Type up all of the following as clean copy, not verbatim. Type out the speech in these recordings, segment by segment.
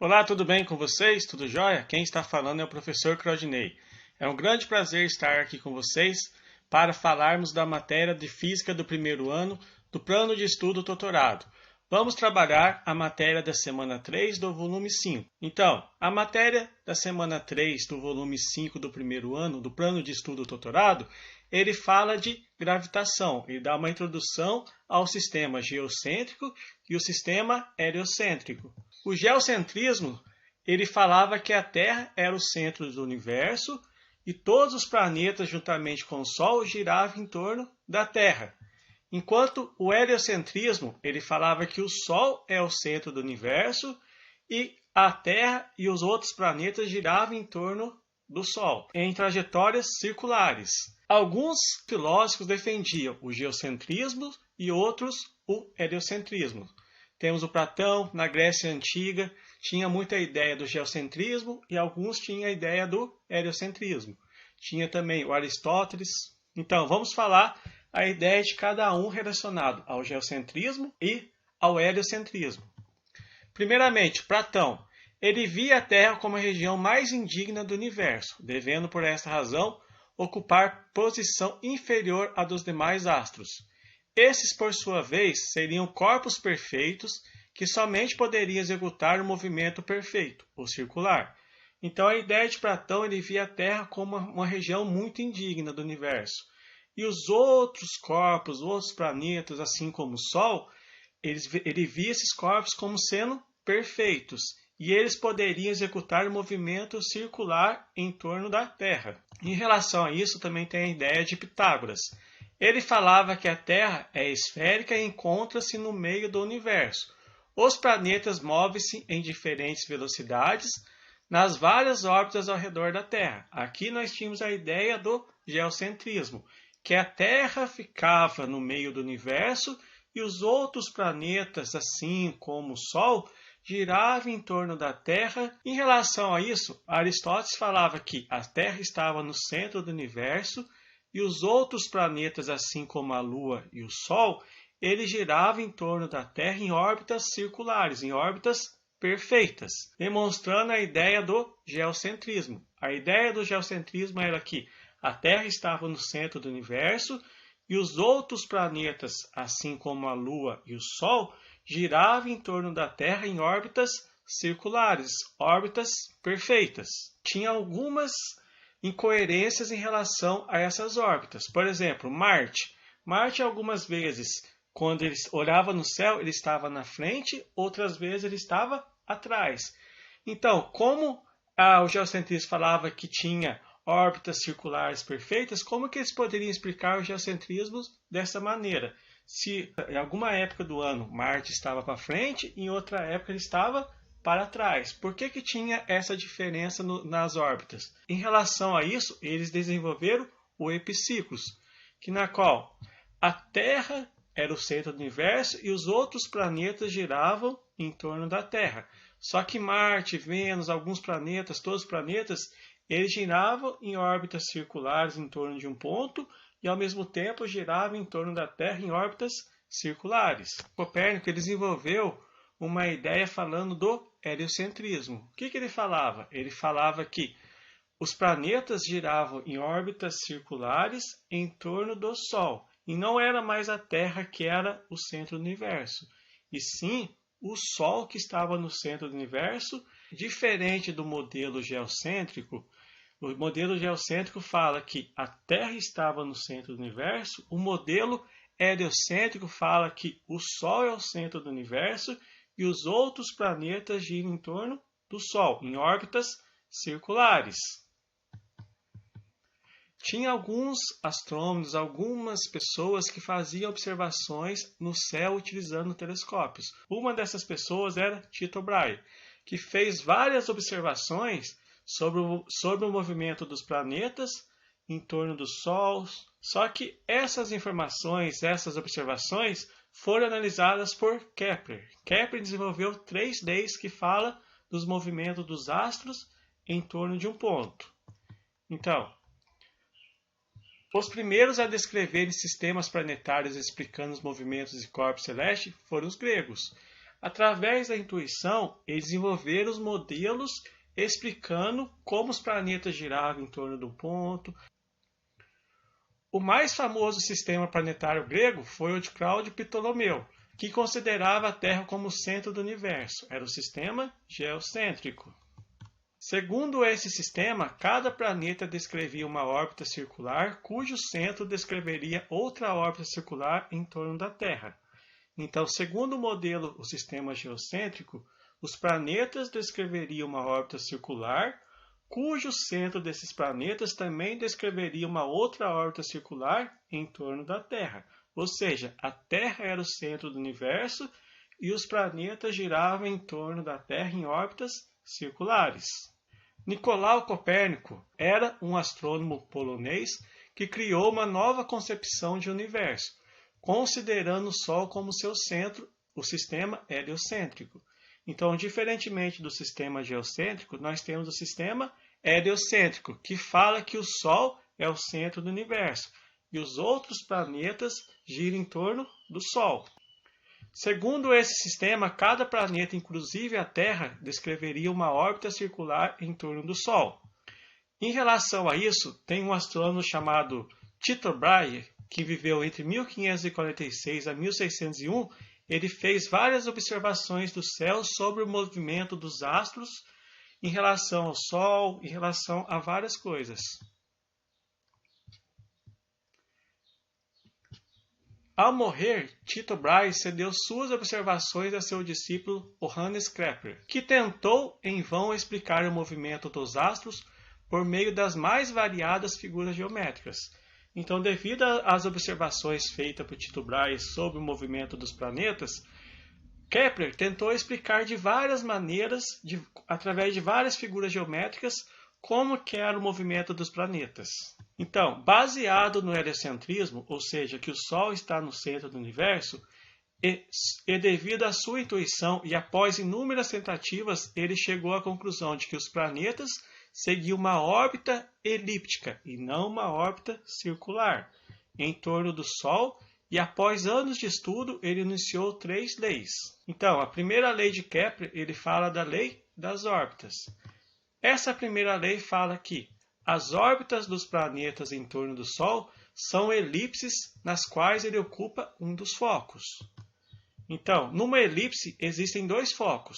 Olá, tudo bem com vocês? Tudo jóia? Quem está falando é o professor Claudinei. É um grande prazer estar aqui com vocês para falarmos da matéria de Física do primeiro ano do Plano de Estudo Doutorado. Vamos trabalhar a matéria da semana 3 do volume 5. Então, a matéria da semana 3 do volume 5 do primeiro ano do Plano de Estudo Doutorado, ele fala de gravitação e dá uma introdução ao sistema geocêntrico e o sistema heliocêntrico. O geocentrismo, ele falava que a Terra era o centro do universo e todos os planetas, juntamente com o Sol, giravam em torno da Terra. Enquanto o heliocentrismo, ele falava que o Sol é o centro do universo e a Terra e os outros planetas giravam em torno do Sol, em trajetórias circulares. Alguns filósofos defendiam o geocentrismo e outros o heliocentrismo. Temos o Platão, na Grécia Antiga, tinha muita ideia do geocentrismo e alguns tinham a ideia do heliocentrismo. Tinha também o Aristóteles. Então, vamos falar a ideia de cada um relacionado ao geocentrismo e ao heliocentrismo. Primeiramente, Platão. Ele via a Terra como a região mais indigna do universo, devendo, por esta razão, ocupar posição inferior à dos demais astros. Esses, por sua vez, seriam corpos perfeitos que somente poderiam executar o movimento perfeito, o circular. Então, a ideia de Platão, ele via a Terra como uma região muito indigna do universo. E os outros corpos, outros planetas, assim como o Sol, ele via esses corpos como sendo perfeitos. E eles poderiam executar o movimento circular em torno da Terra. Em relação a isso, também tem a ideia de Pitágoras. Ele falava que a Terra é esférica e encontra-se no meio do universo. Os planetas movem-se em diferentes velocidades nas várias órbitas ao redor da Terra. Aqui nós tínhamos a ideia do geocentrismo, que a Terra ficava no meio do universo e os outros planetas, assim como o Sol, giravam em torno da Terra. Em relação a isso, Aristóteles falava que a Terra estava no centro do universo e os outros planetas, assim como a Lua e o Sol, eles giravam em torno da Terra em órbitas circulares, em órbitas perfeitas, demonstrando a ideia do geocentrismo. A ideia do geocentrismo era que a Terra estava no centro do universo e os outros planetas, assim como a Lua e o Sol, giravam em torno da Terra em órbitas circulares, órbitas perfeitas. Tinha algumas incoerências em relação a essas órbitas. Por exemplo, Marte. Marte, algumas vezes, quando ele olhava no céu, ele estava na frente, outras vezes ele estava atrás. Então, como o geocentrismo falava que tinha órbitas circulares perfeitas, como que eles poderiam explicar o geocentrismo dessa maneira? Se em alguma época do ano Marte estava para frente, em outra época ele estava para trás. Por que tinha essa diferença nas órbitas? Em relação a isso, eles desenvolveram o epiciclos, que na qual a Terra era o centro do universo e os outros planetas giravam em torno da Terra. Só que Marte, Vênus, alguns planetas, todos os planetas, eles giravam em órbitas circulares em torno de um ponto e, ao mesmo tempo, giravam em torno da Terra em órbitas circulares. Copérnico ele desenvolveu uma ideia falando do heliocentrismo. O que ele falava? Ele falava que os planetas giravam em órbitas circulares em torno do Sol. E não era mais a Terra que era o centro do universo, e sim o Sol que estava no centro do universo. Diferente do modelo geocêntrico, o modelo geocêntrico fala que a Terra estava no centro do universo, o modelo heliocêntrico fala que o Sol é o centro do universo e os outros planetas giram em torno do Sol, em órbitas circulares. Tinha alguns astrônomos, algumas pessoas que faziam observações no céu utilizando telescópios. Uma dessas pessoas era Tycho Brahe, que fez várias observações sobre o movimento dos planetas em torno do Sol. Só que essas informações, essas observações, foram analisadas por Kepler. Kepler desenvolveu 3 leis que falam dos movimentos dos astros em torno de um ponto. Então, os primeiros a descreverem sistemas planetários explicando os movimentos de corpos celestes foram os gregos. Através da intuição, eles desenvolveram os modelos explicando como os planetas giravam em torno do ponto. O mais famoso sistema planetário grego foi o de Cláudio Ptolomeu, que considerava a Terra como o centro do universo. Era o sistema geocêntrico. Segundo esse sistema, cada planeta descrevia uma órbita circular, cujo centro descreveria outra órbita circular em torno da Terra. Então, segundo o modelo, o sistema geocêntrico, os planetas descreveriam uma órbita circular, cujo centro desses planetas também descreveria uma outra órbita circular em torno da Terra. Ou seja, a Terra era o centro do universo e os planetas giravam em torno da Terra em órbitas circulares. Nicolau Copérnico era um astrônomo polonês que criou uma nova concepção de universo, considerando o Sol como seu centro, o sistema heliocêntrico. Então, diferentemente do sistema geocêntrico, nós temos o sistema heliocêntrico, que fala que o Sol é o centro do universo e os outros planetas giram em torno do Sol. Segundo esse sistema, cada planeta, inclusive a Terra, descreveria uma órbita circular em torno do Sol. Em relação a isso, tem um astrônomo chamado Tycho Brahe, que viveu entre 1546 a 1601, ele fez várias observações do céu sobre o movimento dos astros em relação ao Sol, em relação a várias coisas. Ao morrer, Tycho Brahe cedeu suas observações a seu discípulo Johannes Kepler, que tentou em vão explicar o movimento dos astros por meio das mais variadas figuras geométricas. Então, devido às observações feitas por Tycho Brahe sobre o movimento dos planetas, Kepler tentou explicar de várias maneiras, através de várias figuras geométricas, como que era o movimento dos planetas. Então, baseado no heliocentrismo, ou seja, que o Sol está no centro do universo, e devido à sua intuição e após inúmeras tentativas, ele chegou à conclusão de que os planetas seguiam uma órbita elíptica e não uma órbita circular em torno do Sol, e após anos de estudo, ele iniciou 3 leis. Então, a primeira lei de Kepler, ele fala da lei das órbitas. Essa primeira lei fala que as órbitas dos planetas em torno do Sol são elipses nas quais ele ocupa um dos focos. Então, numa elipse existem 2 focos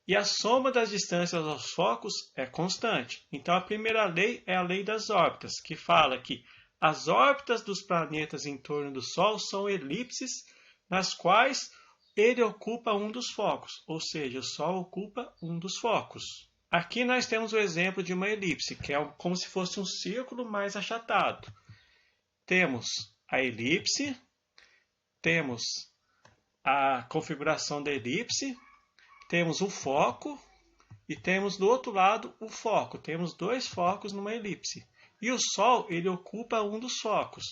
e a soma das distâncias aos focos é constante. Então, a primeira lei é a lei das órbitas, que fala que as órbitas dos planetas em torno do Sol são elipses nas quais ele ocupa um dos focos, ou seja, o Sol ocupa um dos focos. Aqui nós temos o exemplo de uma elipse, que é como se fosse um círculo mais achatado. Temos a elipse, temos a configuração da elipse, temos o foco e temos do outro lado o foco. Temos 2 focos numa elipse. E o Sol, ele ocupa um dos focos.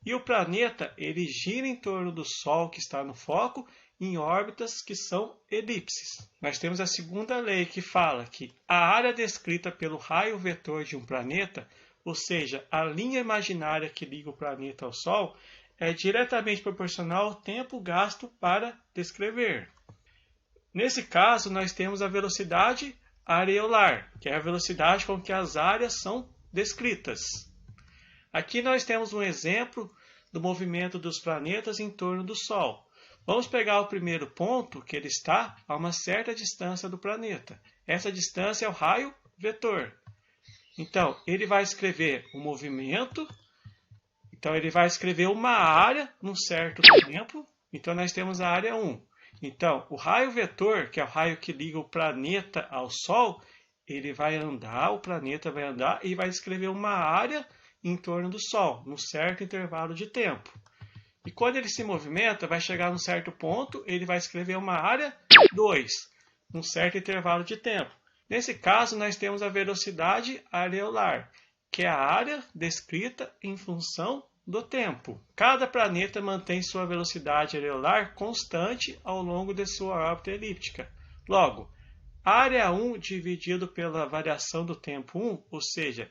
E o planeta, ele gira em torno do Sol que está no foco em órbitas que são elipses. Nós temos a segunda lei que fala que a área descrita pelo raio vetor de um planeta, ou seja, a linha imaginária que liga o planeta ao Sol, é diretamente proporcional ao tempo gasto para descrever. Nesse caso, nós temos a velocidade areolar, que é a velocidade com que as áreas são descritas. Aqui nós temos um exemplo do movimento dos planetas em torno do Sol. Vamos pegar o primeiro ponto, que ele está a uma certa distância do planeta. Essa distância é o raio vetor. Então, ele vai escrever o movimento. Então, ele vai escrever uma área num certo tempo. Então, nós temos a área 1. Então, o raio vetor, que é o raio que liga o planeta ao Sol, ele vai andar, o planeta vai andar e vai escrever uma área em torno do Sol, num certo intervalo de tempo. E quando ele se movimenta, vai chegar num certo ponto, ele vai escrever uma área 2, num certo intervalo de tempo. Nesse caso, nós temos a velocidade areolar, que é a área descrita em função do tempo. Cada planeta mantém sua velocidade areolar constante ao longo de sua órbita elíptica. Logo, área 1 dividido pela variação do tempo 1, ou seja,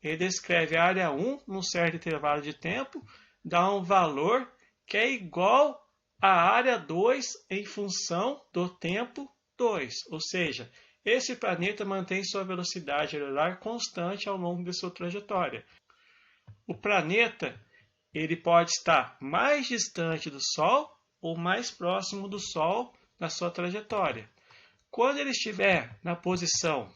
ele descreve a área 1 num certo intervalo de tempo, dá um valor que é igual a área 2 em função do tempo 2, ou seja, esse planeta mantém sua velocidade angular constante ao longo de sua trajetória. O planeta ele pode estar mais distante do Sol ou mais próximo do Sol na sua trajetória. Quando ele estiver na posição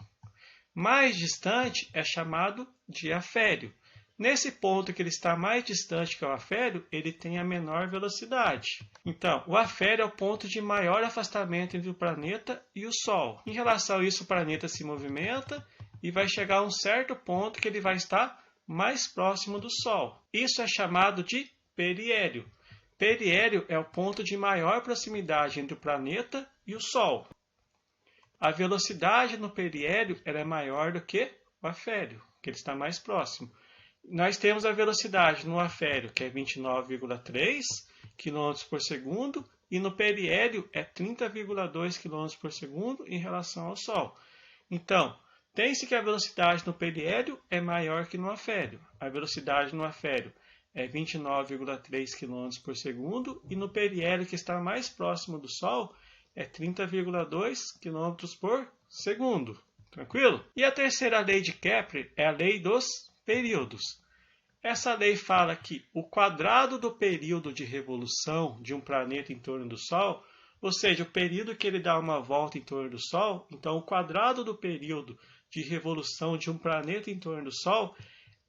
mais distante, é chamado de afélio. Nesse ponto que ele está mais distante que o afélio, ele tem a menor velocidade. Então, o afélio é o ponto de maior afastamento entre o planeta e o Sol. Em relação a isso, o planeta se movimenta e vai chegar a um certo ponto que ele vai estar mais próximo do Sol. Isso é chamado de periélio. Periélio é o ponto de maior proximidade entre o planeta e o Sol. A velocidade no periélio é maior do que o afélio, que ele está mais próximo. Nós temos a velocidade no afélio, que é 29,3 km por segundo, e no periélio é 30,2 km por segundo em relação ao Sol. Então, tem-se que a velocidade no periélio é maior que no afélio. A velocidade no afélio é 29,3 km por segundo, e no periélio, que está mais próximo do Sol, é 30,2 km por segundo. Tranquilo? E a terceira lei de Kepler é a lei dos períodos. Essa lei fala que o quadrado do período de revolução de um planeta em torno do Sol, ou seja, o período que ele dá uma volta em torno do Sol, então o quadrado do período de revolução de um planeta em torno do Sol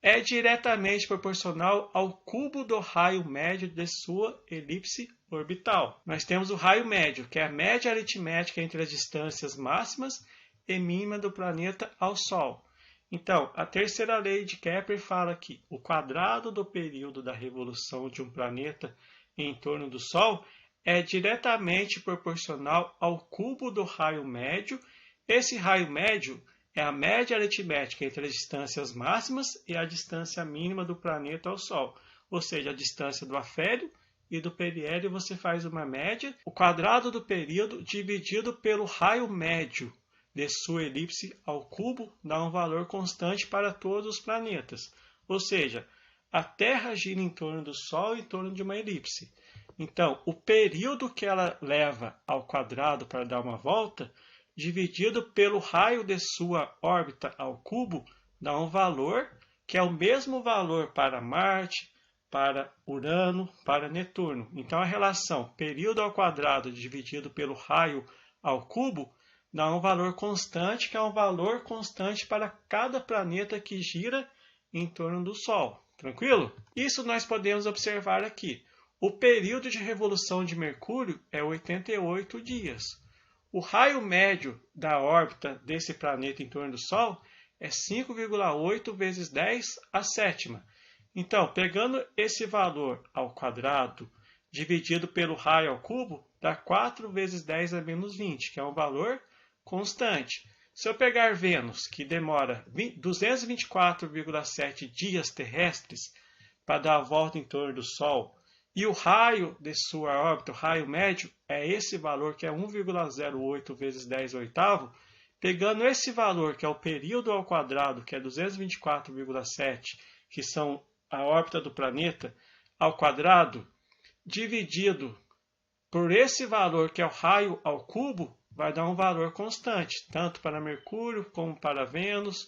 é diretamente proporcional ao cubo do raio médio de sua elipse orbital. Nós temos o raio médio, que é a média aritmética entre as distâncias máximas e mínimas do planeta ao Sol. Então, a terceira lei de Kepler fala que o quadrado do período da revolução de um planeta em torno do Sol é diretamente proporcional ao cubo do raio médio. Esse raio médio é a média aritmética entre as distâncias máximas e a distância mínima do planeta ao Sol, ou seja, a distância do afélio e do periélio. Você faz uma média, o quadrado do período dividido pelo raio médio de sua elipse ao cubo dá um valor constante para todos os planetas, ou seja, a Terra gira em torno do Sol em torno de uma elipse. Então, o período que ela leva ao quadrado para dar uma volta, dividido pelo raio de sua órbita ao cubo, dá um valor que é o mesmo valor para Marte, para Urano, para Netuno. Então, a relação período ao quadrado dividido pelo raio ao cubo dá um valor constante, que é um valor constante para cada planeta que gira em torno do Sol. Tranquilo? Isso nós podemos observar aqui. O período de revolução de Mercúrio é 88 dias. O raio médio da órbita desse planeta em torno do Sol é 5,8 vezes 10 à sétima. Então, pegando esse valor ao quadrado dividido pelo raio ao cubo, dá 4 vezes 10 a menos 20, que é um valor constante. Se eu pegar Vênus, que demora 224,7 dias terrestres para dar a volta em torno do Sol, e o raio de sua órbita, o raio médio, é esse valor, que é 1,08 vezes 10 oitavo, pegando esse valor, que é o período ao quadrado, que é 224,7, que são a órbita do planeta, ao quadrado, dividido por esse valor, que é o raio ao cubo, vai dar um valor constante, tanto para Mercúrio como para Vênus,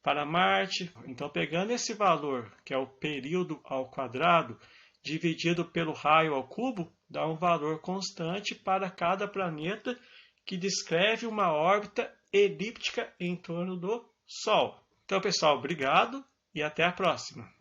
para Marte. Então, pegando esse valor, que é o período ao quadrado, dividido pelo raio ao cubo, dá um valor constante para cada planeta, que descreve uma órbita elíptica em torno do Sol. Então, pessoal, obrigado e até a próxima.